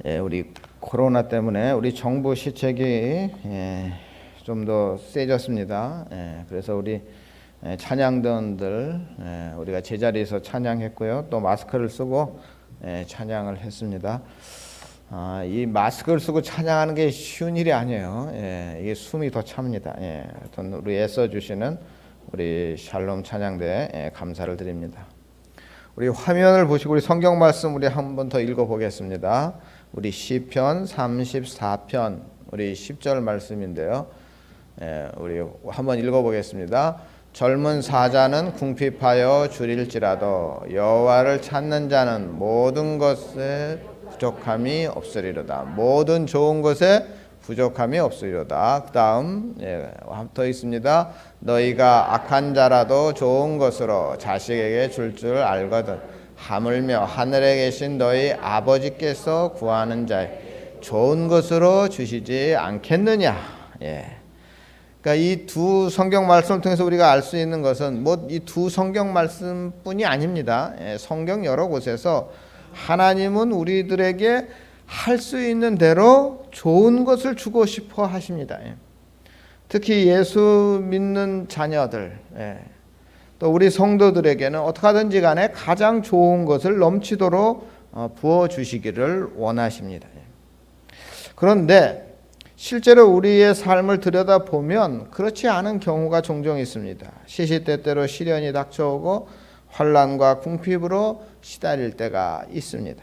우리 코로나 때문에 우리 정부 시책이 좀 더 세졌습니다. 그래서 우리 찬양단들 우리가 제자리에서 찬양했고요. 또 마스크를 쓰고 찬양을 했습니다. 이 마스크를 쓰고 찬양하는 게 쉬운 일이 아니에요. 이게 숨이 더 찹니다. 우리 애써주시는 우리 샬롬 찬양대 감사를 드립니다. 우리 화면을 보시고 우리 성경 말씀 우리 한 번 더 읽어보겠습니다. 우리 시편 34편 우리 10절 말씀인데요. 우리 한번 읽어보겠습니다. 젊은 사자는 궁핍하여 줄일지라도 여호와를 찾는 자는 모든 것에 부족함이 없으리로다. 모든 좋은 것에 부족함이 없으리로다. 그 다음 더 있습니다. 너희가 악한 자라도 좋은 것으로 자식에게 줄 줄 알거든 하물며 하늘에 계신 너희 아버지께서 구하는 자에 좋은 것으로 주시지 않겠느냐. 그러니까 이 두 성경 말씀을 통해서 우리가 알 수 있는 것은 이 두 성경 말씀뿐이 아닙니다. 성경 여러 곳에서 하나님은 우리들에게 할 수 있는 대로 좋은 것을 주고 싶어 하십니다. 특히 예수 믿는 자녀들, 또 우리 성도들에게는 어떻게 하든지 간에 가장 좋은 것을 넘치도록 부어주시기를 원하십니다. 그런데 실제로 우리의 삶을 들여다보면 그렇지 않은 경우가 종종 있습니다. 시시때때로 시련이 닥쳐오고 환난과 궁핍으로 시달릴 때가 있습니다.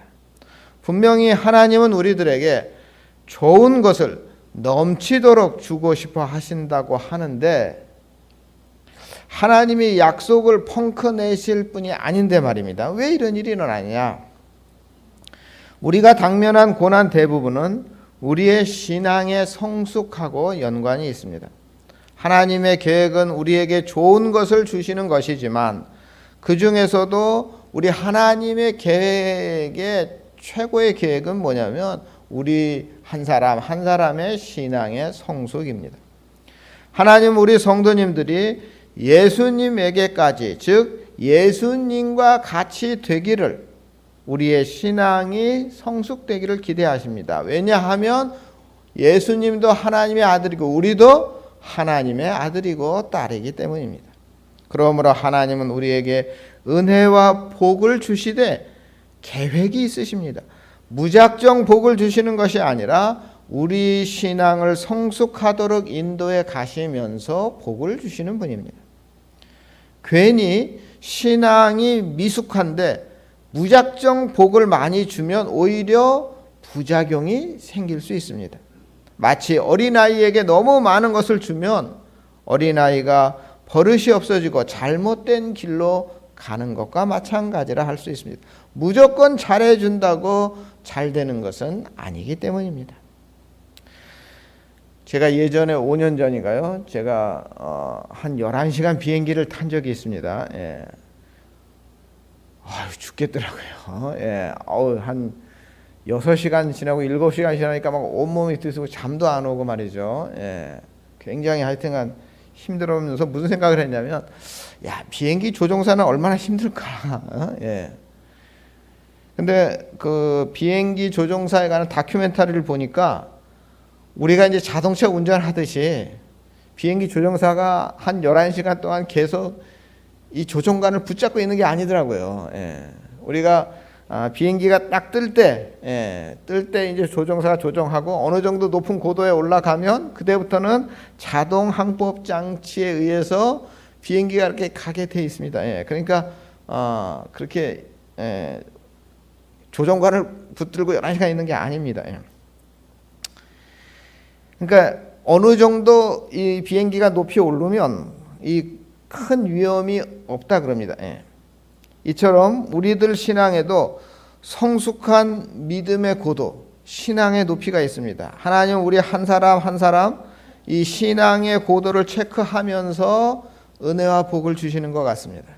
분명히 하나님은 우리들에게 좋은 것을 넘치도록 주고 싶어 하신다고 하는데 하나님이 약속을 펑크내실 뿐이 아닌데 말입니다. 왜 이런 일이 일어나냐? 우리가 당면한 고난 대부분은 우리의 신앙의 성숙하고 연관이 있습니다. 하나님의 계획은 우리에게 좋은 것을 주시는 것이지만 그 중에서도 우리 하나님의 계획의 최고의 계획은 뭐냐면 우리 한 사람 한 사람의 신앙의 성숙입니다. 하나님 우리 성도님들이 예수님에게까지 즉 예수님과 같이 되기를 우리의 신앙이 성숙되기를 기대하십니다. 왜냐하면 예수님도 하나님의 아들이고 우리도 하나님의 아들이고 딸이기 때문입니다. 그러므로 하나님은 우리에게 은혜와 복을 주시되 계획이 있으십니다. 무작정 복을 주시는 것이 아니라 우리 신앙을 성숙하도록 인도해 가시면서 복을 주시는 분입니다. 괜히 신앙이 미숙한데 무작정 복을 많이 주면 오히려 부작용이 생길 수 있습니다. 마치 어린아이에게 너무 많은 것을 주면 어린아이가 버릇이 없어지고 잘못된 길로 가는 것과 마찬가지라 할 수 있습니다. 무조건 잘해준다고 잘 되는 것은 아니기 때문입니다. 제가 예전에 5년 전인가요? 제가 한 11시간 비행기를 탄 적이 있습니다. 죽겠더라고요. 한 6시간 지나고 7시간 지나니까 막 온몸이 뜨시고 잠도 안 오고 말이죠. 굉장히 하여튼간 힘들어하면서 무슨 생각을 했냐면 비행기 조종사는 얼마나 힘들까. 근데 그 비행기 조종사에 관한 다큐멘터리를 보니까 우리가 이제 자동차 운전하듯이 비행기 조종사가 한 11시간 동안 계속 이 조종관을 붙잡고 있는 게 아니더라고요. 우리가 비행기가 딱 뜰 때 이제 조종사가 조종하고 어느 정도 높은 고도에 올라가면 그때부터는 자동 항법 장치에 의해서 비행기가 이렇게 가게 돼 있습니다. 그러니까 그렇게 조종관을 붙들고 11시간 있는 게 아닙니다. 그러니까 어느 정도 이 비행기가 높이 오르면 이 큰 위험이 없다 그럽니다. 이처럼 우리들 신앙에도 성숙한 믿음의 고도, 신앙의 높이가 있습니다. 하나님은 우리 한 사람 한 사람 이 신앙의 고도를 체크하면서 은혜와 복을 주시는 것 같습니다.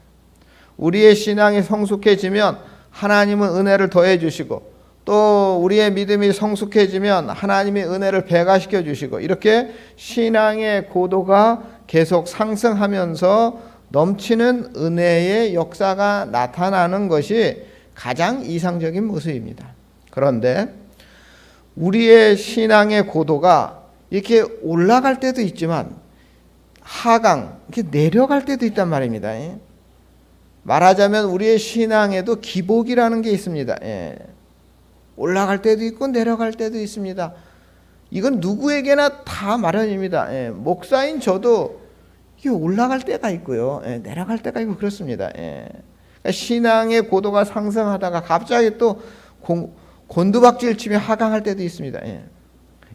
우리의 신앙이 성숙해지면 하나님은 은혜를 더해 주시고 또 우리의 믿음이 성숙해지면 하나님이 은혜를 배가시켜 주시고 이렇게 신앙의 고도가 계속 상승하면서 넘치는 은혜의 역사가 나타나는 것이 가장 이상적인 모습입니다. 그런데 우리의 신앙의 고도가 이렇게 올라갈 때도 있지만 하강, 이렇게 내려갈 때도 있단 말입니다. 예. 말하자면 우리의 신앙에도 기복이라는 게 있습니다. 예. 올라갈 때도 있고 내려갈 때도 있습니다. 이건 누구에게나 다 마련입니다. 예. 목사인 저도 이게 올라갈 때가 있고요. 예. 내려갈 때가 있고 그렇습니다. 예. 그러니까 신앙의 고도가 상승하다가 갑자기 또 곤두박질 치며 하강할 때도 있습니다. 예.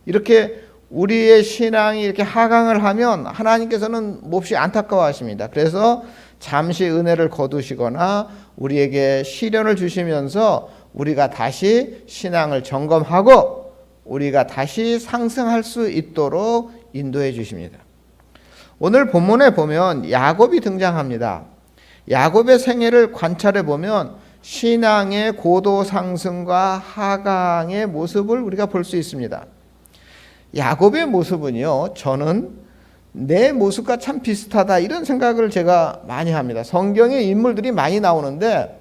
이렇게 우리의 신앙이 이렇게 하강을 하면 하나님께서는 몹시 안타까워하십니다. 그래서 잠시 은혜를 거두시거나 우리에게 시련을 주시면서 우리가 다시 신앙을 점검하고 우리가 다시 상승할 수 있도록 인도해 주십니다. 오늘 본문에 보면 야곱이 등장합니다. 야곱의 생애를 관찰해 보면 신앙의 고도 상승과 하강의 모습을 우리가 볼 수 있습니다. 야곱의 모습은요, 저는 내 모습과 참 비슷하다 이런 생각을 제가 많이 합니다. 성경에 인물들이 많이 나오는데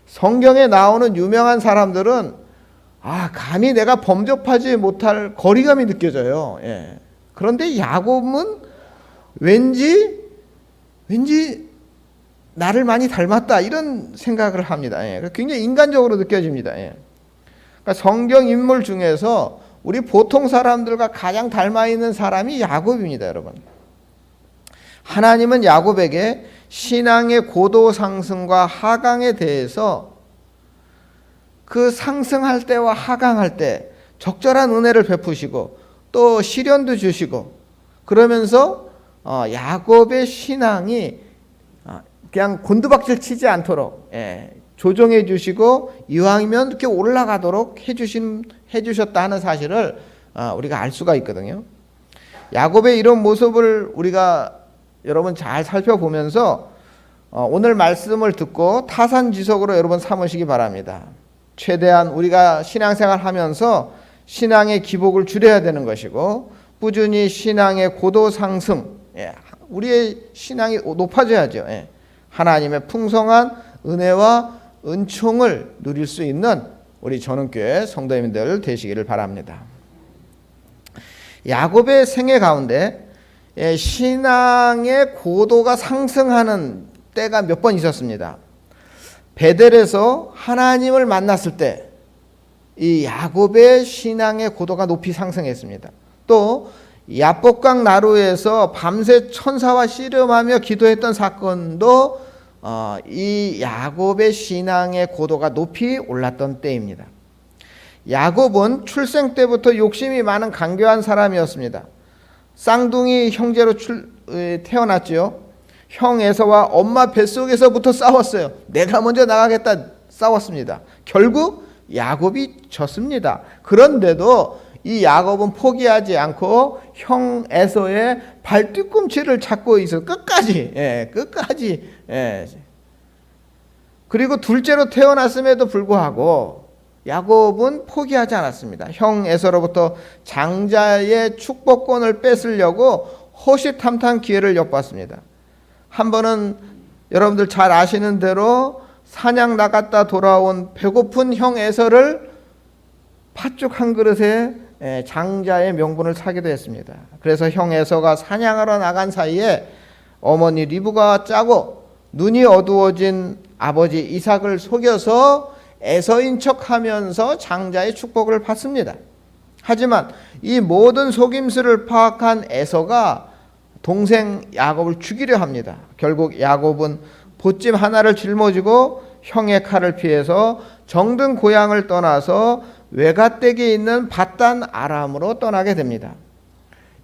성경에 나오는 유명한 사람들은 감히 내가 범접하지 못할 거리감이 느껴져요. 예. 그런데 야곱은 왠지 나를 많이 닮았다 이런 생각을 합니다. 예. 굉장히 인간적으로 느껴집니다. 예. 그러니까 성경 인물 중에서 우리 보통 사람들과 가장 닮아 있는 사람이 야곱입니다, 여러분. 하나님은 야곱에게 신앙의 고도 상승과 하강에 대해서 그 상승할 때와 하강할 때 적절한 은혜를 베푸시고 또 시련도 주시고 그러면서 야곱의 신앙이 그냥 곤두박질 치지 않도록 조정해 주시고 이왕이면 이렇게 올라가도록 해주셨다 하는 사실을 우리가 알 수가 있거든요. 야곱의 이런 모습을 우리가 여러분 잘 살펴보면서 오늘 말씀을 듣고 타산지석으로 여러분 삼으시기 바랍니다. 최대한 우리가 신앙생활 하면서 신앙의 기복을 줄여야 되는 것이고 꾸준히 신앙의 고도 상승, 우리의 신앙이 높아져야죠. 하나님의 풍성한 은혜와 은총을 누릴 수 있는 우리 전원교회 성도님들 되시기를 바랍니다. 야곱의 생애 가운데 신앙의 고도가 상승하는 때가 몇 번 있었습니다. 베델에서 하나님을 만났을 때 이 야곱의 신앙의 고도가 높이 상승했습니다. 또 야복강 나루에서 밤새 천사와 씨름하며 기도했던 사건도 이 야곱의 신앙의 고도가 높이 올랐던 때입니다. 야곱은 출생 때부터 욕심이 많은 간교한 사람이었습니다. 쌍둥이 형제로 태어났죠. 형 에서와 엄마 뱃속에서부터 싸웠어요. 내가 먼저 나가겠다 싸웠습니다. 결국 야곱이 졌습니다. 그런데도 이 야곱은 포기하지 않고 형 에서의 발뒤꿈치를 잡고 있어 끝까지. 그리고 둘째로 태어났음에도 불구하고 야곱은 포기하지 않았습니다. 형 에서로부터 장자의 축복권을 뺏으려고 호시탐탐 기회를 엿봤습니다. 한 번은 여러분들 잘 아시는 대로 사냥 나갔다 돌아온 배고픈 형 에서를 팥죽 한 그릇에 장자의 명분을 사기도 했습니다. 그래서 형 에서가 사냥하러 나간 사이에 어머니 리브가 짜고 눈이 어두워진 아버지 이삭을 속여서 에서인 척하면서 장자의 축복을 받습니다. 하지만 이 모든 속임수를 파악한 에서가 동생 야곱을 죽이려 합니다. 결국 야곱은 보찜 하나를 짊어지고 형의 칼을 피해서 정든 고향을 떠나서 외갓댁에 있는 밧단 아람으로 떠나게 됩니다.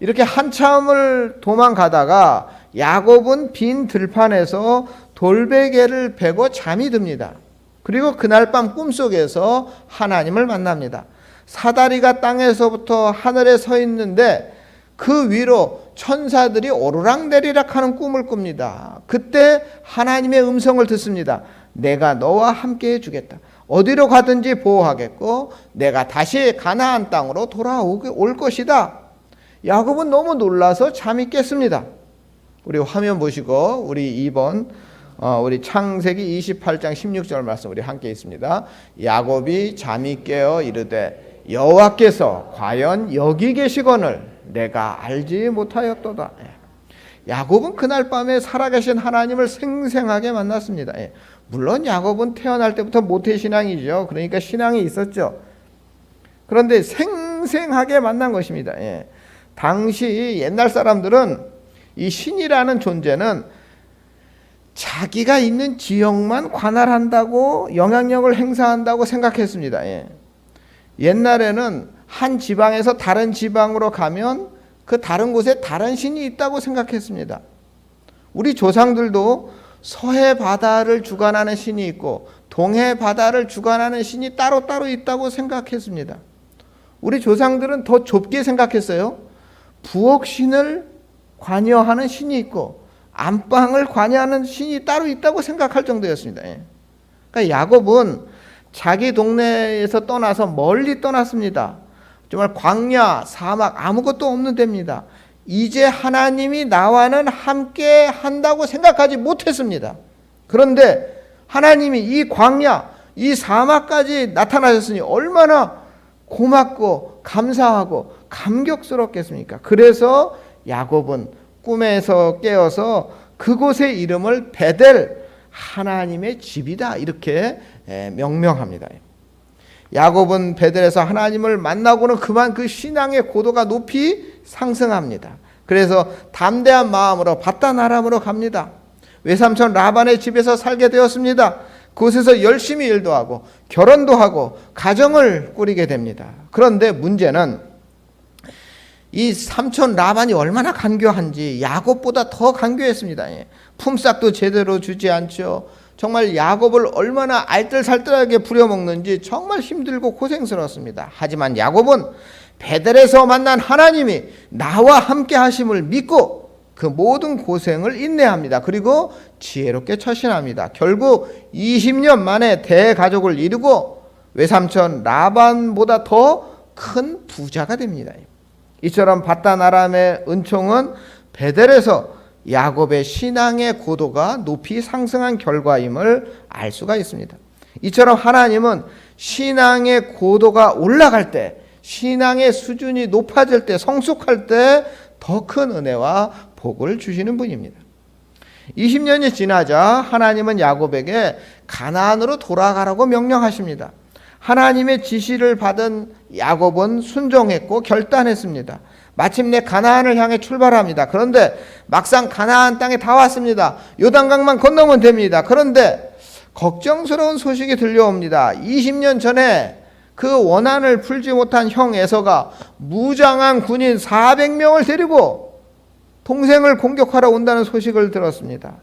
이렇게 한참을 도망가다가 야곱은 빈 들판에서 돌베개를 베고 잠이 듭니다. 그리고 그날 밤 꿈속에서 하나님을 만납니다. 사다리가 땅에서부터 하늘에 서 있는데 그 위로 천사들이 오르락내리락 하는 꿈을 꿉니다. 그때 하나님의 음성을 듣습니다. 내가 너와 함께 해주겠다. 어디로 가든지 보호하겠고 내가 다시 가나안 땅으로 돌아올 것이다. 야곱은 너무 놀라서 잠이 깼습니다. 우리 화면 보시고 우리 2번 우리 창세기 28장 16절 말씀 우리 함께 있습니다. 야곱이 잠이 깨어 이르되 여호와께서 과연 여기 계시거늘 내가 알지 못하였도다. 야곱은 그날 밤에 살아계신 하나님을 생생하게 만났습니다. 물론 야곱은 태어날 때부터 모태신앙이죠. 그러니까 신앙이 있었죠. 그런데 생생하게 만난 것입니다. 당시 옛날 사람들은 이 신이라는 존재는 자기가 있는 지역만 관할한다고 영향력을 행사한다고 생각했습니다. 옛날에는 한 지방에서 다른 지방으로 가면 그 다른 곳에 다른 신이 있다고 생각했습니다. 우리 조상들도 서해 바다를 주관하는 신이 있고 동해 바다를 주관하는 신이 따로따로 있다고 생각했습니다. 우리 조상들은 더 좁게 생각했어요. 부엌신을 관여하는 신이 있고 안방을 관여하는 신이 따로 있다고 생각할 정도였습니다. 그러니까 야곱은 자기 동네에서 떠나서 멀리 떠났습니다. 정말 광야, 사막 아무것도 없는 데입니다. 이제 하나님이 나와는 함께 한다고 생각하지 못했습니다. 그런데 하나님이 이 광야, 이 사막까지 나타나셨으니 얼마나 고맙고 감사하고 감격스럽겠습니까? 그래서 야곱은 꿈에서 깨어서 그곳의 이름을 베델, 하나님의 집이다 이렇게 명명합니다. 야곱은 베델에서 하나님을 만나고는 그만 그 신앙의 고도가 높이 상승합니다. 그래서 담대한 마음으로 바단 아람으로 갑니다. 외삼촌 라반의 집에서 살게 되었습니다. 그곳에서 열심히 일도 하고 결혼도 하고 가정을 꾸리게 됩니다. 그런데 문제는 이 삼촌 라반이 얼마나 간교한지 야곱보다 더 간교했습니다. 품삯도 제대로 주지 않죠. 정말 야곱을 얼마나 알뜰살뜰하게 부려먹는지 정말 힘들고 고생스러웠습니다. 하지만 야곱은 베델에서 만난 하나님이 나와 함께 하심을 믿고 그 모든 고생을 인내합니다. 그리고 지혜롭게 처신합니다. 결국 20년 만에 대가족을 이루고 외삼촌 라반보다 더 큰 부자가 됩니다. 이처럼 바단 아람의 은총은 베델에서 야곱의 신앙의 고도가 높이 상승한 결과임을 알 수가 있습니다. 이처럼 하나님은 신앙의 고도가 올라갈 때, 신앙의 수준이 높아질 때, 성숙할 때 더 큰 은혜와 복을 주시는 분입니다. 20년이 지나자 하나님은 야곱에게 가나안으로 돌아가라고 명령하십니다. 하나님의 지시를 받은 야곱은 순종했고 결단했습니다. 마침내 가나안을 향해 출발합니다. 그런데 막상 가나안 땅에 다 왔습니다. 요단강만 건너면 됩니다. 그런데 걱정스러운 소식이 들려옵니다. 20년 전에 그 원한을 풀지 못한 형 에서가 무장한 군인 400명을 데리고 동생을 공격하러 온다는 소식을 들었습니다.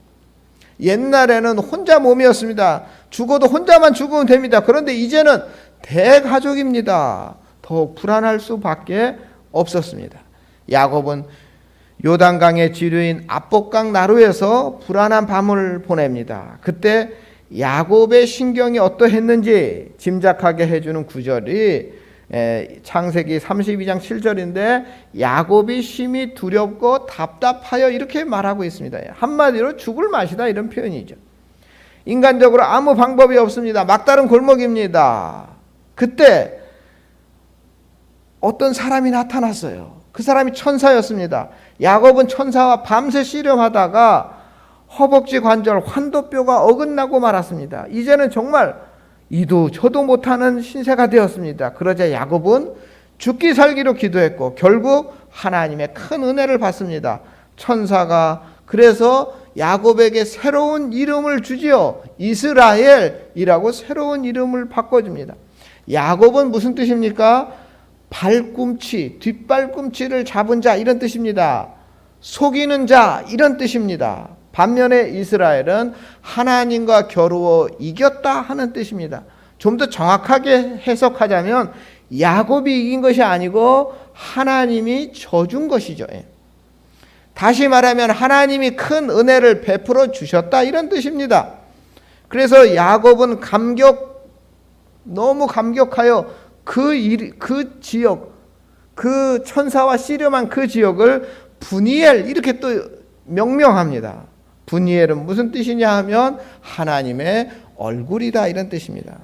옛날에는 혼자 몸이었습니다. 죽어도 혼자만 죽으면 됩니다. 그런데 이제는 대가족입니다. 더 불안할 수밖에 없었습니다. 야곱은 요단강의 지류인 압복강 나루에서 불안한 밤을 보냅니다. 그때 야곱의 신경이 어떠했는지 짐작하게 해주는 구절이 창세기 32장 7절인데 야곱이 심히 두렵고 답답하여 이렇게 말하고 있습니다. 한마디로 죽을 맛이다 이런 표현이죠. 인간적으로 아무 방법이 없습니다. 막다른 골목입니다. 그때 어떤 사람이 나타났어요. 그 사람이 천사였습니다. 야곱은 천사와 밤새 씨름하다가 허벅지 관절 환도뼈가 어긋나고 말았습니다. 이제는 정말 이도 저도 못하는 신세가 되었습니다. 그러자 야곱은 죽기 살기로 기도했고 결국 하나님의 큰 은혜를 받습니다. 천사가 그래서 야곱에게 새로운 이름을 주지요. 이스라엘이라고 새로운 이름을 바꿔줍니다. 야곱은 무슨 뜻입니까? 발꿈치, 뒷발꿈치를 잡은 자 이런 뜻입니다. 속이는 자 이런 뜻입니다. 반면에 이스라엘은 하나님과 겨루어 이겼다 하는 뜻입니다. 좀 더 정확하게 해석하자면 야곱이 이긴 것이 아니고 하나님이 져준 것이죠. 다시 말하면 하나님이 큰 은혜를 베풀어 주셨다 이런 뜻입니다. 그래서 야곱은 너무 감격하여 그 지역, 그 천사와 씨름한 그 지역을 브니엘 이렇게 또 명명합니다. 브니엘은 무슨 뜻이냐 하면 하나님의 얼굴이다 이런 뜻입니다.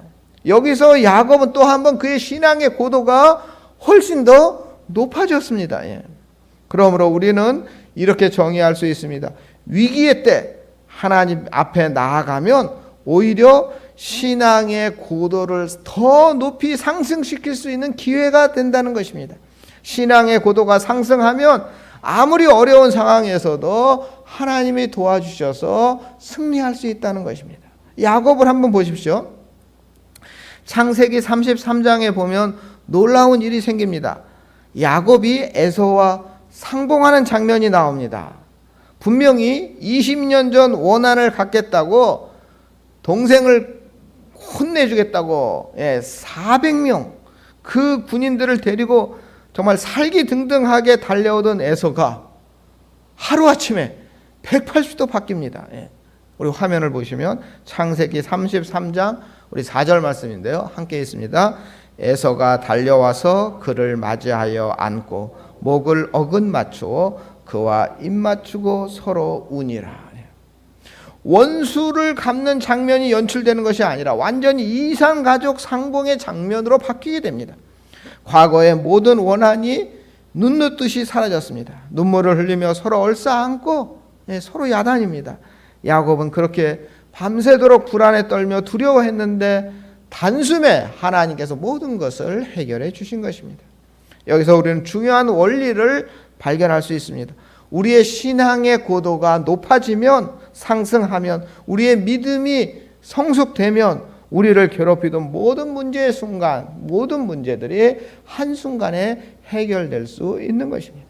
여기서 야곱은 또 한 번 그의 신앙의 고도가 훨씬 더 높아졌습니다. 그러므로 우리는 이렇게 정의할 수 있습니다. 위기의 때 하나님 앞에 나아가면 오히려 신앙의 고도를 더 높이 상승시킬 수 있는 기회가 된다는 것입니다. 신앙의 고도가 상승하면 아무리 어려운 상황에서도 하나님이 도와주셔서 승리할 수 있다는 것입니다. 야곱을 한번 보십시오. 창세기 33장에 보면 놀라운 일이 생깁니다. 야곱이 에서와 상봉하는 장면이 나옵니다. 분명히 20년 전 원한을 갖겠다고 동생을 혼내주겠다고 400명 그 군인들을 데리고 정말 살기등등하게 달려오던 에서가 하루아침에 180도 바뀝니다. 우리 화면을 보시면 창세기 33장 우리 4절 말씀인데요. 함께 있습니다. 에서가 달려와서 그를 맞이하여 안고 목을 어긋 맞추어 그와 입 맞추고 서로 우니라. 원수를 갚는 장면이 연출되는 것이 아니라 완전히 이산가족 상봉의 장면으로 바뀌게 됩니다. 과거의 모든 원한이 눈누듯이 사라졌습니다. 눈물을 흘리며 서로 얼싸안고 서로 야단입니다. 야곱은 그렇게 밤새도록 불안에 떨며 두려워했는데 단숨에 하나님께서 모든 것을 해결해 주신 것입니다. 여기서 우리는 중요한 원리를 발견할 수 있습니다. 우리의 신앙의 고도가 높아지면, 상승하면, 우리의 믿음이 성숙되면 우리를 괴롭히던 모든 문제의 순간, 모든 문제들이 한순간에 해결될 수 있는 것입니다.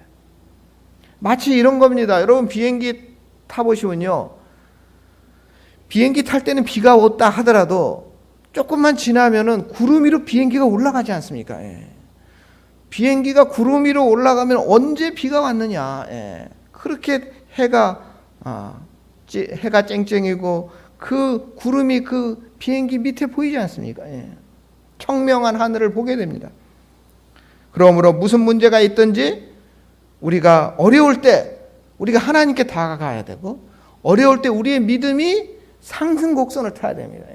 마치 이런 겁니다. 여러분 비행기 타보시면요, 비행기 탈 때는 비가 왔다 하더라도 조금만 지나면은 구름 위로 비행기가 올라가지 않습니까? 비행기가 구름 위로 올라가면 언제 비가 왔느냐? 그렇게 해가 쨍쨍이고 그 구름이 그 비행기 밑에 보이지 않습니까? 청명한 하늘을 보게 됩니다. 그러므로 무슨 문제가 있든지 우리가 어려울 때 우리가 하나님께 다가가야 되고, 어려울 때 우리의 믿음이 상승곡선을 타야 됩니다.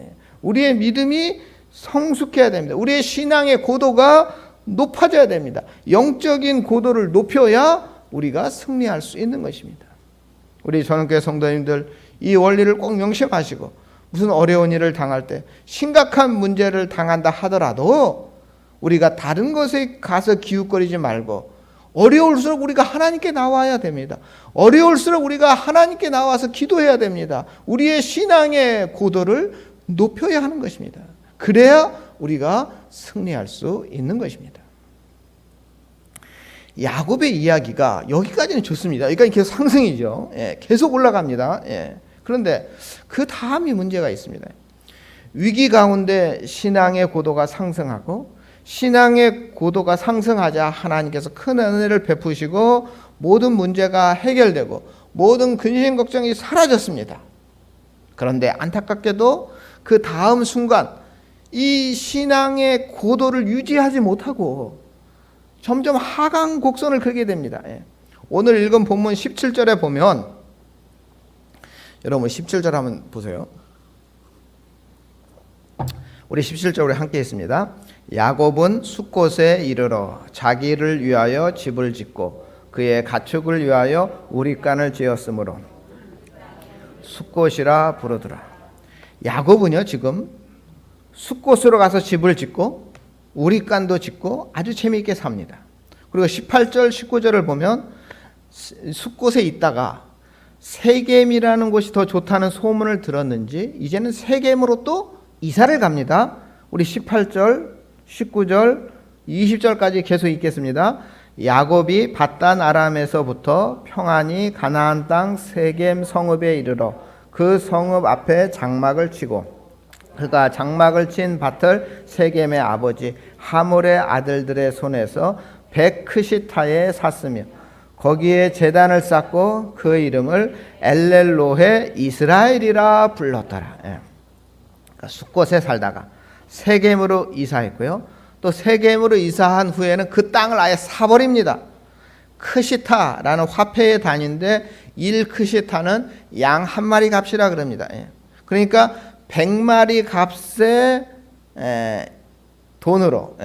우리의 믿음이 성숙해야 됩니다. 우리의 신앙의 고도가 높아져야 됩니다. 영적인 고도를 높여야 우리가 승리할 수 있는 것입니다. 우리 전원교회 성도님들 이 원리를 꼭 명심하시고, 무슨 어려운 일을 당할 때, 심각한 문제를 당한다 하더라도 우리가 다른 것에 가서 기웃거리지 말고 어려울수록 우리가 하나님께 나와야 됩니다. 어려울수록 우리가 하나님께 나와서 기도해야 됩니다. 우리의 신앙의 고도를 높여야 하는 것입니다. 그래야 우리가 승리할 수 있는 것입니다. 야곱의 이야기가 여기까지는 좋습니다. 여기까지 계속 상승이죠. 계속 올라갑니다. 그런데 그 다음이 문제가 있습니다. 위기 가운데 신앙의 고도가 상승하고, 신앙의 고도가 상승하자 하나님께서 큰 은혜를 베푸시고 모든 문제가 해결되고 모든 근심 걱정이 사라졌습니다. 그런데 안타깝게도 그 다음 순간 이 신앙의 고도를 유지하지 못하고 점점 하강 곡선을 그리게 됩니다. 오늘 읽은 본문 17절에 보면, 여러분 17절 한번 보세요. 우리 17절 우리 함께 있습니다. 야곱은 숫곳에 이르러 자기를 위하여 집을 짓고 그의 가축을 위하여 우릿간을 지었으므로 숫곳이라 부르더라. 야곱은요 지금 숫곳으로 가서 집을 짓고 우릿간도 짓고 아주 재미있게 삽니다. 그리고 18절 19절을 보면 숫곳에 있다가 세겜이라는 곳이 더 좋다는 소문을 들었는지 이제는 세겜으로 또 이사를 갑니다. 우리 18절 19절 20절까지 계속 읽겠습니다. 야곱이 밧단 아람에서부터 평안히 가나안 땅 세겜 성읍에 이르러 그 성읍 앞에 장막을 치고, 그가 장막을 친 밭을 세겜의 아버지 하몰의 아들들의 손에서 백크시타에 샀으며 거기에 제단을 쌓고 그 이름을 엘렐로헤 이스라엘이라 불렀더라. 그러니까 숫곳에 살다가 세겜으로 이사했고요. 또 세겜으로 이사한 후에는 그 땅을 아예 사버립니다. 크시타라는 화폐의 단위인데 1크시타는 양 한 마리 값이라 그럽니다. 그러니까 100마리 값에 돈으로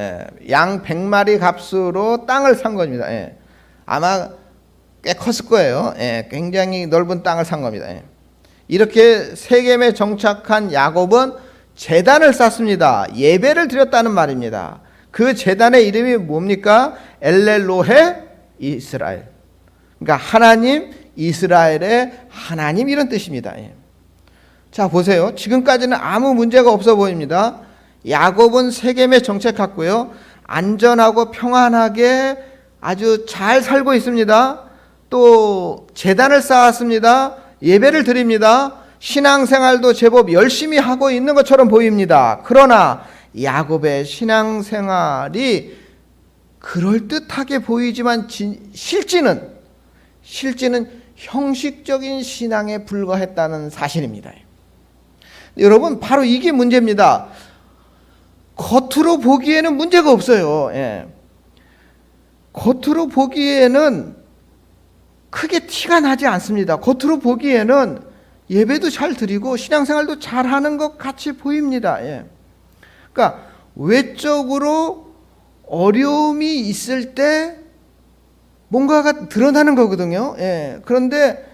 양 100마리 값으로 땅을 산 겁니다. 아마 꽤 컸을 거예요. 굉장히 넓은 땅을 산 겁니다. 이렇게 세겜에 정착한 야곱은 제단을 쌓습니다. 예배를 드렸다는 말입니다. 그 제단의 이름이 뭡니까? 엘렐로헤 이스라엘. 그러니까 하나님, 이스라엘의 하나님, 이런 뜻입니다. 자, 보세요. 지금까지는 아무 문제가 없어 보입니다. 야곱은 세겜에 정착했고요. 안전하고 평안하게 아주 잘 살고 있습니다. 또 제단을 쌓았습니다. 예배를 드립니다. 신앙생활도 제법 열심히 하고 있는 것처럼 보입니다. 그러나 야곱의 신앙생활이 그럴듯하게 보이지만 실제는 형식적인 신앙에 불과했다는 사실입니다. 여러분, 바로 이게 문제입니다. 겉으로 보기에는 문제가 없어요. 겉으로 보기에는 크게 티가 나지 않습니다. 겉으로 보기에는 예배도 잘 드리고 신앙생활도 잘 하는 것 같이 보입니다. 그러니까 외적으로 어려움이 있을 때 뭔가가 드러나는 거거든요. 그런데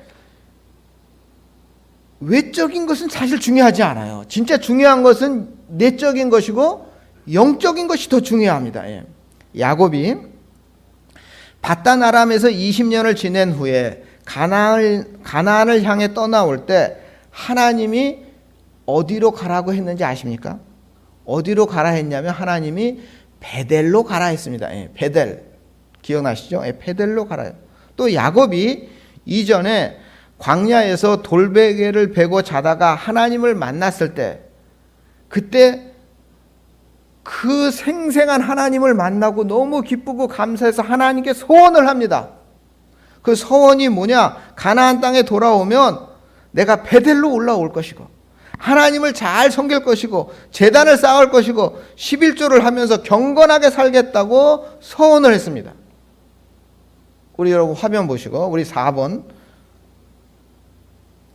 외적인 것은 사실 중요하지 않아요. 진짜 중요한 것은 내적인 것이고 영적인 것이 더 중요합니다. 야곱이 바단 아람에서 20년을 지낸 후에 가나안을 향해 떠나올 때 하나님이 어디로 가라고 했는지 아십니까? 어디로 가라 했냐면 하나님이 베델로 가라 했습니다. 베델 기억나시죠? 베델로 가라요. 또 야곱이 이전에 광야에서 돌베개를 베고 자다가 하나님을 만났을 때, 그때 그 생생한 하나님을 만나고 너무 기쁘고 감사해서 하나님께 소원을 합니다. 그 소원이 뭐냐? 가나안 땅에 돌아오면 내가 베델로 올라올 것이고 하나님을 잘 섬길 것이고 제단을 쌓을 것이고 11조를 하면서 경건하게 살겠다고 소원을 했습니다. 우리 여러분 화면 보시고 우리 4번,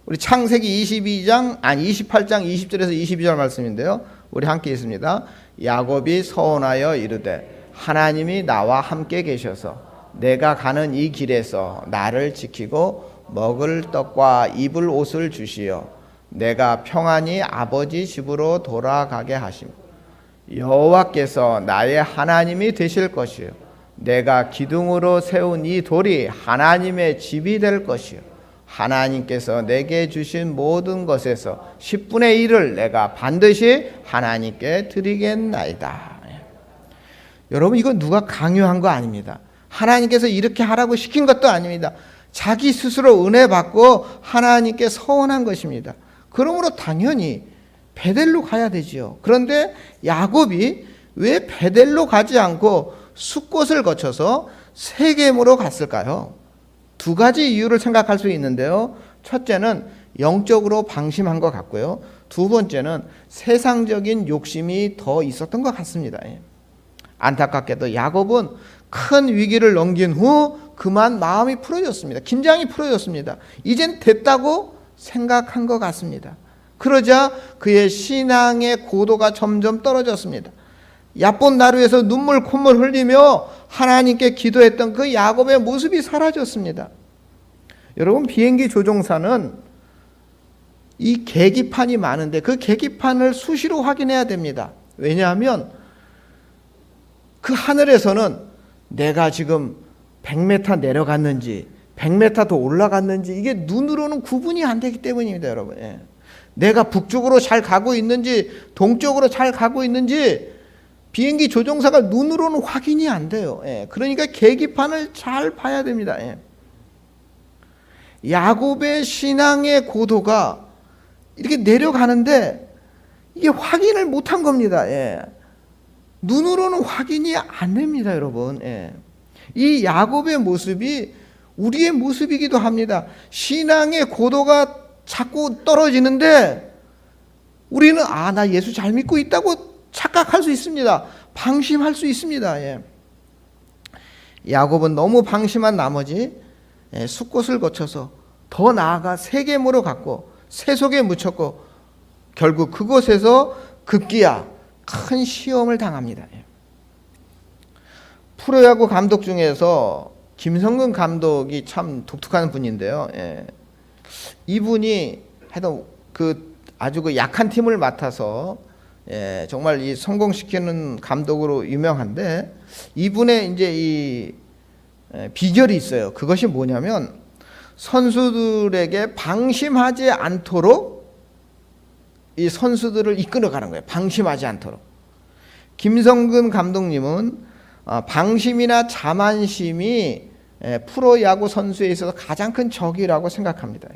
우리 창세기 28장 20절에서 22절 말씀인데요. 우리 함께 있습니다. 야곱이 서원하여 이르되 하나님이 나와 함께 계셔서 내가 가는 이 길에서 나를 지키고 먹을 떡과 입을 옷을 주시어 내가 평안히 아버지 집으로 돌아가게 하심. 여호와께서 나의 하나님이 되실 것이요 내가 기둥으로 세운 이 돌이 하나님의 집이 될 것이요 하나님께서 내게 주신 모든 것에서 10분의 1을 내가 반드시 하나님께 드리겠나이다. 여러분, 이거 누가 강요한 거 아닙니다. 하나님께서 이렇게 하라고 시킨 것도 아닙니다. 자기 스스로 은혜 받고 하나님께 서원한 것입니다. 그러므로 당연히 베델로 가야 되지요. 그런데 야곱이 왜 베델로 가지 않고 숫곳을 거쳐서 세겜으로 갔을까요? 두 가지 이유를 생각할 수 있는데요. 첫째는 영적으로 방심한 것 같고요. 두 번째는 세상적인 욕심이 더 있었던 것 같습니다. 안타깝게도 야곱은 큰 위기를 넘긴 후 그만 마음이 풀어졌습니다. 긴장이 풀어졌습니다. 이젠 됐다고 생각한 것 같습니다. 그러자 그의 신앙의 고도가 점점 떨어졌습니다. 얕본 나루에서 눈물 콧물 흘리며 하나님께 기도했던 그 야곱의 모습이 사라졌습니다. 여러분, 비행기 조종사는 이 계기판이 많은데 그 계기판을 수시로 확인해야 됩니다. 왜냐하면 그 하늘에서는 내가 지금 100m 내려갔는지 100m 더 올라갔는지 이게 눈으로는 구분이 안 되기 때문입니다, 여러분. 내가 북쪽으로 잘 가고 있는지 동쪽으로 잘 가고 있는지 비행기 조종사가 눈으로는 확인이 안 돼요. 그러니까 계기판을 잘 봐야 됩니다. 야곱의 신앙의 고도가 이렇게 내려가는데 이게 확인을 못한 겁니다. 눈으로는 확인이 안 됩니다, 여러분. 이 야곱의 모습이 우리의 모습이기도 합니다. 신앙의 고도가 자꾸 떨어지는데 우리는 나 예수 잘 믿고 있다고 착각할 수 있습니다. 방심할 수 있습니다. 야곱은 너무 방심한 나머지 숫곳을 거쳐서 더 나아가 세겜으로 갔고 세속에 묻혔고 결국 그곳에서 급기야 큰 시험을 당합니다. 프로야구 감독 중에서 김성근 감독이 참 독특한 분인데요. 이분이 하여튼 아주 약한 팀을 맡아서 정말 이 성공시키는 감독으로 유명한데, 이분의 이제 이 비결이 있어요. 그것이 뭐냐면 선수들에게 방심하지 않도록 이 선수들을 이끌어가는 거예요. 방심하지 않도록. 김성근 감독님은 방심이나 자만심이 프로야구 선수에 있어서 가장 큰 적이라고 생각합니다.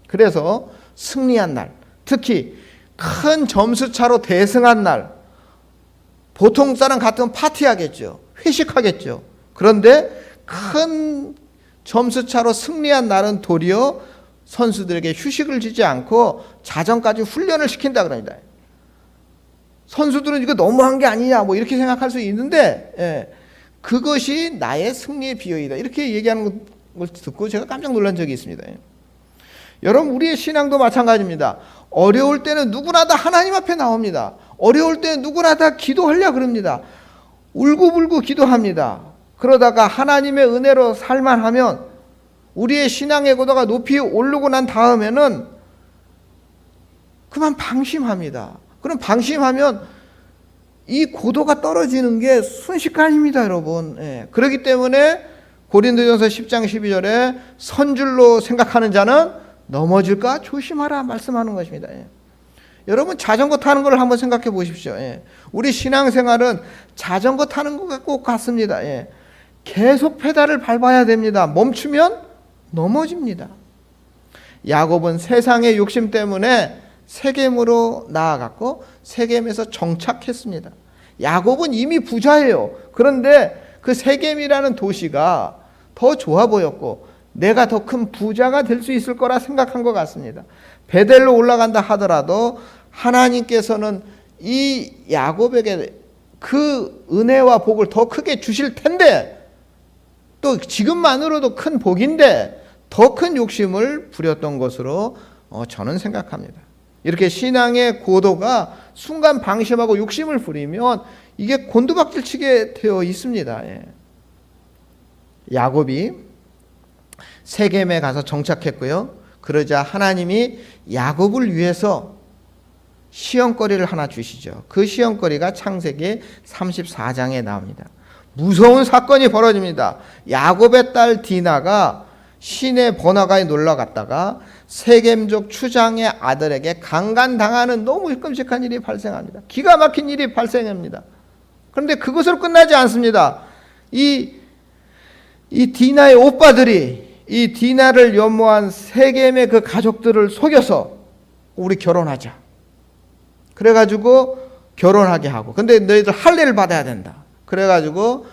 그래서 승리한 날, 특히 큰 점수차로 대승한 날, 보통 사람 같으면 파티하겠죠. 회식하겠죠. 그런데 큰 점수차로 승리한 날은 도리어 선수들에게 휴식을 주지 않고 자정까지 훈련을 시킨다 그럽니다. 선수들은 이거 너무한 게 아니냐 뭐 이렇게 생각할 수 있는데, 그것이 나의 승리의 비결이다 이렇게 얘기하는 걸 듣고 제가 깜짝 놀란 적이 있습니다. 여러분, 우리의 신앙도 마찬가지입니다. 어려울 때는 누구나 다 하나님 앞에 나옵니다. 어려울 때는 누구나 다 기도하려고 그럽니다. 울고불고 기도합니다. 그러다가 하나님의 은혜로 살만하면 우리의 신앙의 고도가 높이 오르고 난 다음에는 그만 방심합니다. 그럼 방심하면 이 고도가 떨어지는 게 순식간입니다, 여러분. 그렇기 때문에 고린도전서 10장 12절에 선줄로 생각하는 자는 넘어질까 조심하라 말씀하는 것입니다. 여러분, 자전거 타는 걸 한번 생각해 보십시오. 우리 신앙생활은 자전거 타는 것과 꼭 같습니다. 계속 페달을 밟아야 됩니다. 멈추면 넘어집니다. 야곱은 세상의 욕심 때문에 세겜으로 나아갔고 세겜에서 정착했습니다. 야곱은 이미 부자예요. 그런데 그 세겜이라는 도시가 더 좋아 보였고 내가 더 큰 부자가 될 수 있을 거라 생각한 것 같습니다. 베델로 올라간다 하더라도 하나님께서는 이 야곱에게 그 은혜와 복을 더 크게 주실 텐데, 또 지금만으로도 큰 복인데 더 큰 욕심을 부렸던 것으로 저는 생각합니다. 이렇게 신앙의 고도가 순간 방심하고 욕심을 부리면 이게 곤두박질치게 되어 있습니다. 야곱이 세겜에 가서 정착했고요. 그러자 하나님이 야곱을 위해서 시험거리를 하나 주시죠. 그 시험거리가 창세기 34장에 나옵니다. 무서운 사건이 벌어집니다. 야곱의 딸 디나가 시내 번화가에 놀러 갔다가 세겜족 추장의 아들에게 강간당하는 너무 끔찍한 일이 발생합니다. 기가 막힌 일이 발생합니다. 그런데 그것으로 끝나지 않습니다. 이 디나의 오빠들이 이 디나를 연모한 세겜의 그 가족들을 속여서 우리 결혼하자. 그래가지고 결혼하게 하고, 근데 너희들 할례를 받아야 된다. 그래가지고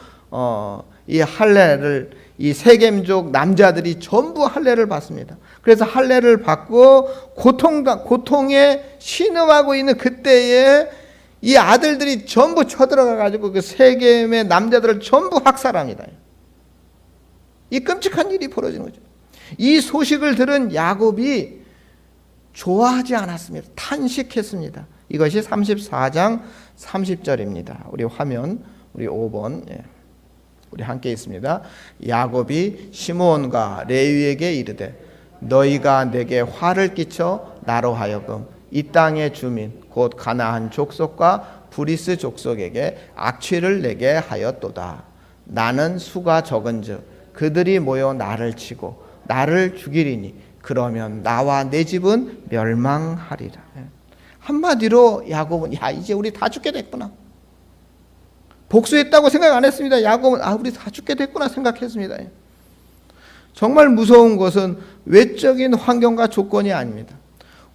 이 할례를 이 세겜족 남자들이 전부 할례를 받습니다. 그래서 할례를 받고 고통에 신음하고 있는 그때에 이 아들들이 전부 쳐들어가가지고 그 세겜의 남자들을 전부 학살합니다. 이 끔찍한 일이 벌어지는 거죠. 이 소식을 들은 야곱이 좋아하지 않았습니다. 탄식했습니다. 이것이 34장 30절입니다. 우리 화면, 우리 5번, 우리 함께 있습니다. 야곱이 시므온과 레위에게 이르되 너희가 내게 화를 끼쳐 나로 하여금 이 땅의 주민 곧 가나안 족속과 브리스 족속에게 악취를 내게 하였도다. 나는 수가 적은즉 그들이 모여 나를 치고 나를 죽이리니 그러면 나와 내 집은 멸망하리라. 한마디로 야곱은 이제 우리 다 죽게 됐구나. 복수했다고 생각 안 했습니다. 야곱은 우리 다 죽게 됐구나 생각했습니다. 정말 무서운 것은 외적인 환경과 조건이 아닙니다.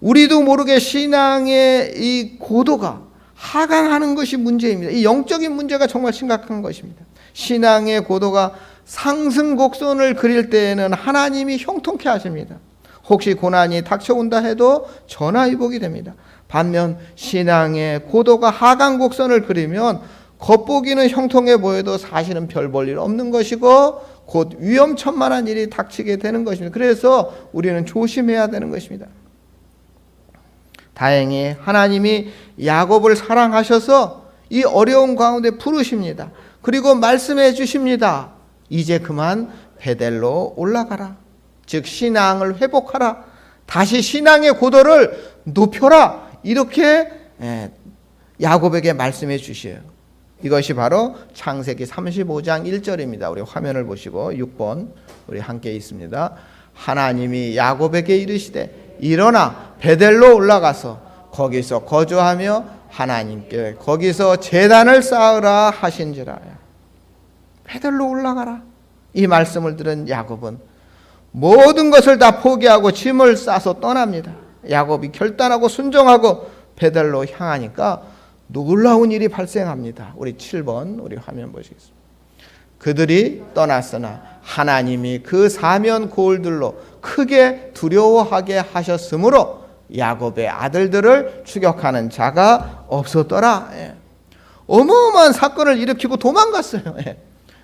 우리도 모르게 신앙의 이 고도가 하강하는 것이 문제입니다. 이 영적인 문제가 정말 심각한 것입니다. 신앙의 고도가 상승 곡선을 그릴 때에는 하나님이 형통케 하십니다. 혹시 고난이 닥쳐온다 해도 전화위복이 됩니다. 반면 신앙의 고도가 하강 곡선을 그리면 겉보기는 형통해 보여도 사실은 별 볼 일 없는 것이고 곧 위험천만한 일이 닥치게 되는 것입니다. 그래서 우리는 조심해야 되는 것입니다. 다행히 하나님이 야곱을 사랑하셔서 이 어려운 가운데 부르십니다. 그리고 말씀해 주십니다. 이제 그만 베델로 올라가라. 즉 신앙을 회복하라. 다시 신앙의 고도를 높여라. 이렇게 야곱에게 말씀해 주셔요. 이것이 바로 창세기 35장 1절입니다. 우리 화면을 보시고 6번 우리 함께 있습니다. 하나님이 야곱에게 이르시되 일어나 베델로 올라가서 거기서 거주하며 하나님께 거기서 제단을 쌓으라 하신지라. 베델로 올라가라. 이 말씀을 들은 야곱은 모든 것을 다 포기하고 짐을 싸서 떠납니다. 야곱이 결단하고 순종하고 베델로 향하니까 놀라운 일이 발생합니다. 우리 7번 우리 화면 보시겠습니다. 그들이 떠났으나 하나님이 그 사면 고을들로 크게 두려워하게 하셨으므로 야곱의 아들들을 추격하는 자가 없었더라. 어마어마한 사건을 일으키고 도망갔어요.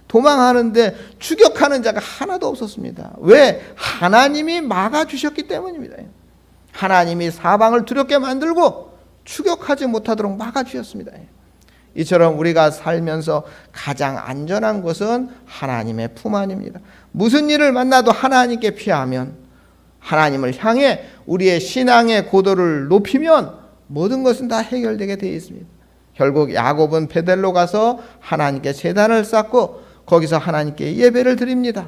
도망하는데 추격하는 자가 하나도 없었습니다. 왜? 하나님이 막아주셨기 때문입니다. 하나님이 사방을 두렵게 만들고 추격하지 못하도록 막아주셨습니다. 이처럼 우리가 살면서 가장 안전한 곳은 하나님의 품 안입니다. 무슨 일을 만나도 하나님께 피하면, 하나님을 향해 우리의 신앙의 고도를 높이면 모든 것은 다 해결되게 되어 있습니다. 결국 야곱은 베델로 가서 하나님께 제단을 쌓고 거기서 하나님께 예배를 드립니다.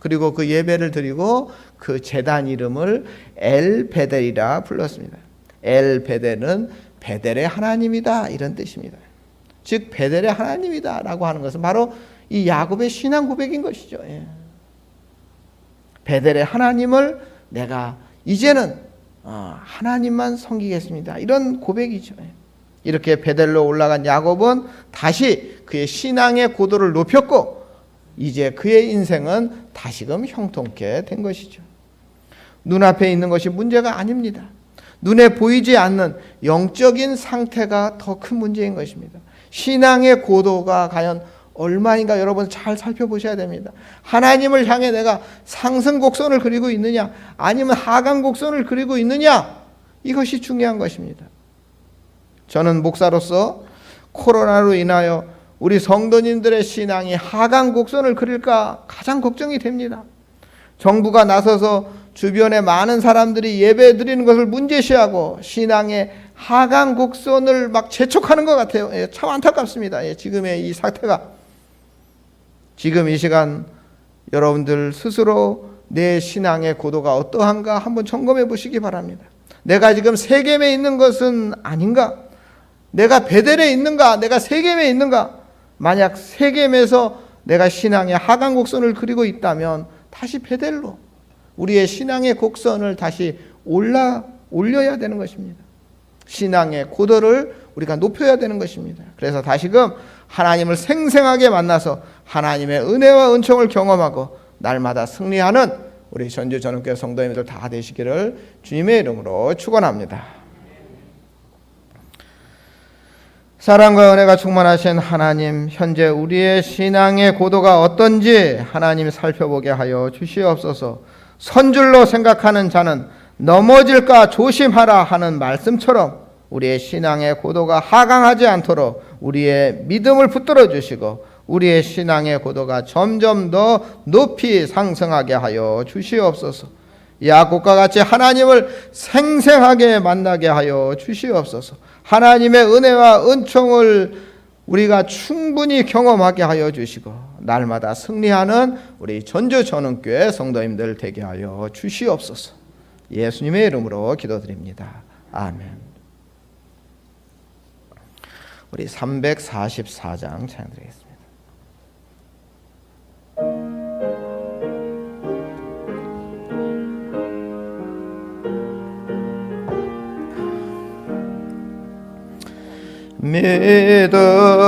그리고 그 예배를 드리고 그 제단 이름을 엘베델이라 불렀습니다. 엘베델은 베델의 하나님이다 이런 뜻입니다. 즉 베델의 하나님이다 라고 하는 것은 바로 이 야곱의 신앙 고백인 것이죠. 베델의 하나님을 내가 이제는 하나님만 섬기겠습니다 이런 고백이죠. 이렇게 베델로 올라간 야곱은 다시 그의 신앙의 고도를 높였고 이제 그의 인생은 다시금 형통케 된 것이죠. 눈앞에 있는 것이 문제가 아닙니다. 눈에 보이지 않는 영적인 상태가 더 큰 문제인 것입니다. 신앙의 고도가 과연 얼마인가 여러분 잘 살펴보셔야 됩니다. 하나님을 향해 내가 상승 곡선을 그리고 있느냐 아니면 하강 곡선을 그리고 있느냐, 이것이 중요한 것입니다. 저는 목사로서 코로나로 인하여 우리 성도님들의 신앙이 하강 곡선을 그릴까 가장 걱정이 됩니다. 정부가 나서서 주변에 많은 사람들이 예배 드리는 것을 문제시하고 신앙의 하강 곡선을 막 재촉하는 것 같아요. 참 안타깝습니다. 지금의 이 사태가. 지금 이 시간 여러분들 스스로 내 신앙의 고도가 어떠한가 한번 점검해 보시기 바랍니다. 내가 지금 세겜에 있는 것은 아닌가? 내가 베델에 있는가? 내가 세겜에 있는가? 만약 세겜에서 내가 신앙의 하강 곡선을 그리고 있다면 다시 베델로 우리의 신앙의 곡선을 다시 올려야 되는 것입니다. 신앙의 고도를 우리가 높여야 되는 것입니다. 그래서 다시금 하나님을 생생하게 만나서 하나님의 은혜와 은총을 경험하고 날마다 승리하는 우리 전주 전원교회 성도님들 다 되시기를 주님의 이름으로 축원합니다. 사랑과 은혜가 충만하신 하나님, 현재 우리의 신앙의 고도가 어떤지 하나님 살펴보게 하여 주시옵소서. 선줄로 생각하는 자는 넘어질까 조심하라 하는 말씀처럼 우리의 신앙의 고도가 하강하지 않도록 우리의 믿음을 붙들어 주시고 우리의 신앙의 고도가 점점 더 높이 상승하게 하여 주시옵소서. 야곱과 같이 하나님을 생생하게 만나게 하여 주시옵소서. 하나님의 은혜와 은총을 우리가 충분히 경험하게 하여 주시고 날마다 승리하는 우리 전주 전원교회 성도님들 되게 하여 주시옵소서. 예수님의 이름으로 기도드립니다. 아멘. 우리 344장 찬양드리겠습니다.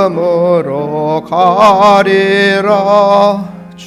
믿음으로 가리라